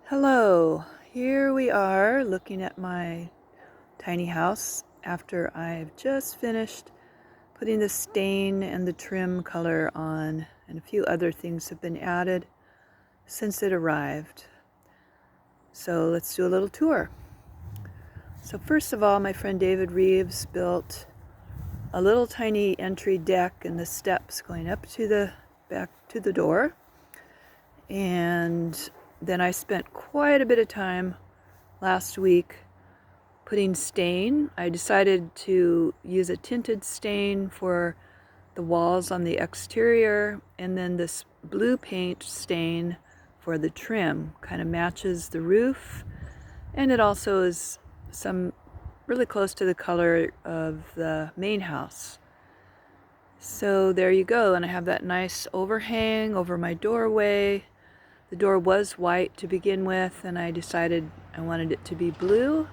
Hello, here we are looking at my tiny house after I've just finished putting the stain and the trim color on, and a few other things have been added since it arrived. So let's do a little tour. So first of all, my friend David Reeves built a little tiny entry deck and the steps going up to the back to the door. And then I spent quite a bit of time last week putting stain. I decided to use a tinted stain for the walls on the exterior, and then this blue paint stain for the trim. Kind of matches the roof, and it also is some really close to the color of the main house. So there you go, and I have that nice overhang over my doorway. The door was white to begin with, and I decided I wanted it to be blue.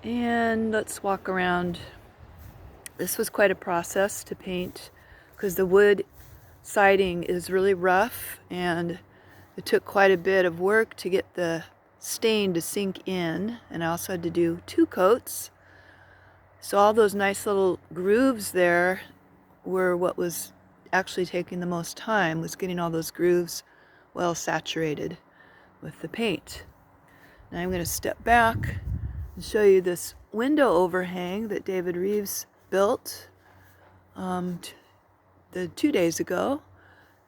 And let's walk around. This was quite a process to paint because the wood siding is really rough, and it took quite a bit of work to get the stain to sink in, and I also had to do 2 coats. So all those nice little grooves there were what was actually taking the most time, was getting all those grooves well saturated with the paint. Now I'm going to step back and show you this window overhang that David Reeves built 2 days ago,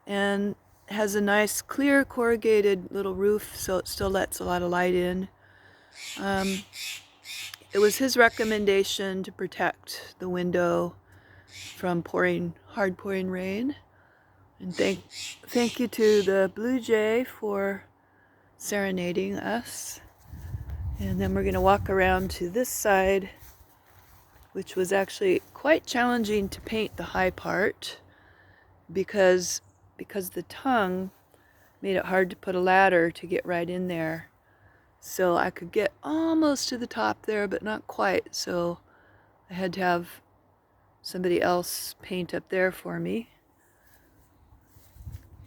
and has a nice clear corrugated little roof, so it still lets a lot of light in. It was his recommendation to protect the window from hard pouring rain. And thank you to the Blue Jay for serenading us. And then we're going to walk around to this side, which was actually quite challenging to paint the high part because the tongue made it hard to put a ladder to get right in there. So I could get almost to the top there, but not quite. So I had to have somebody else paint up there for me.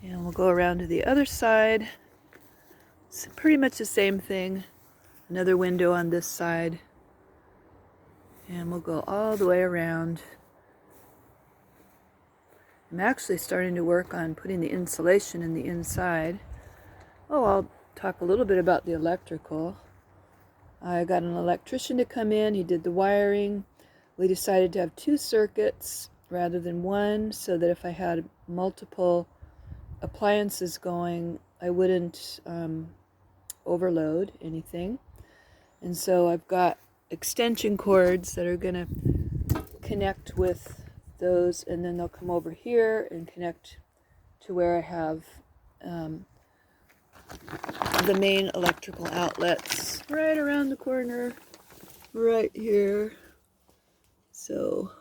And we'll go around to the other side. It's pretty much the same thing. Another window on this side. And we'll go all the way around. I'm actually starting to work on putting the insulation in the inside. Oh, I'll talk a little bit about the electrical. I got an electrician to come in. He did the wiring. We decided to have 2 circuits rather than 1, so that if I had multiple appliances going, I wouldn't overload anything. And so I've got extension cords that are going to connect with those, and then they'll come over here and connect to where I have the main electrical outlets right around the corner, right here. So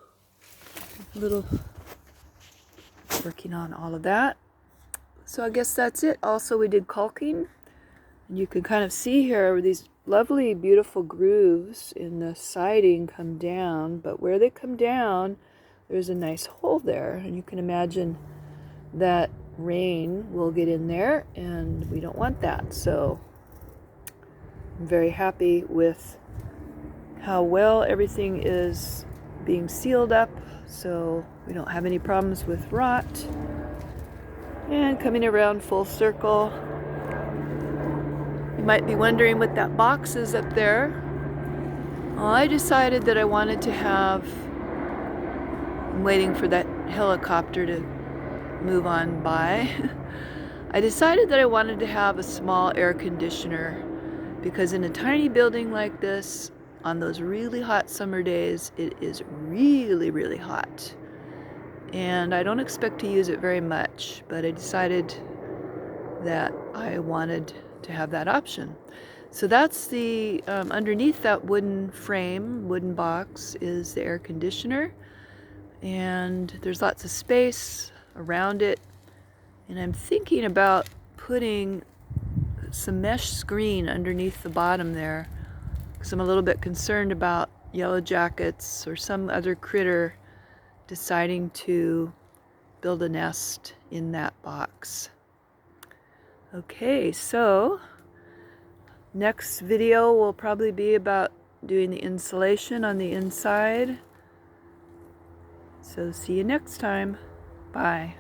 a little working on all of that. So I guess that's it. Also, we did caulking, and you can kind of see here where these lovely, beautiful grooves in the siding come down, but where they come down, there's a nice hole there, and you can imagine that rain will get in there, and we don't want that. So I'm very happy with how well everything is being sealed up, so we don't have any problems with rot. And coming around full circle, you might be wondering what that box is up there. Well, I decided that I wanted to have, I'm waiting for that helicopter to move on by. I decided that I wanted to have a small air conditioner, because in a tiny building like this, on those really hot summer days, it is really, really hot. And I don't expect to use it very much, but I decided that I wanted to have that option. So that's the, underneath that wooden frame, wooden box, is the air conditioner. And there's lots of space around it. And I'm thinking about putting some mesh screen underneath the bottom there, because I'm a little bit concerned about yellow jackets or some other critter deciding to build a nest in that box. Okay, so Next video will probably be about doing the insulation on the inside. So see you next time. Bye.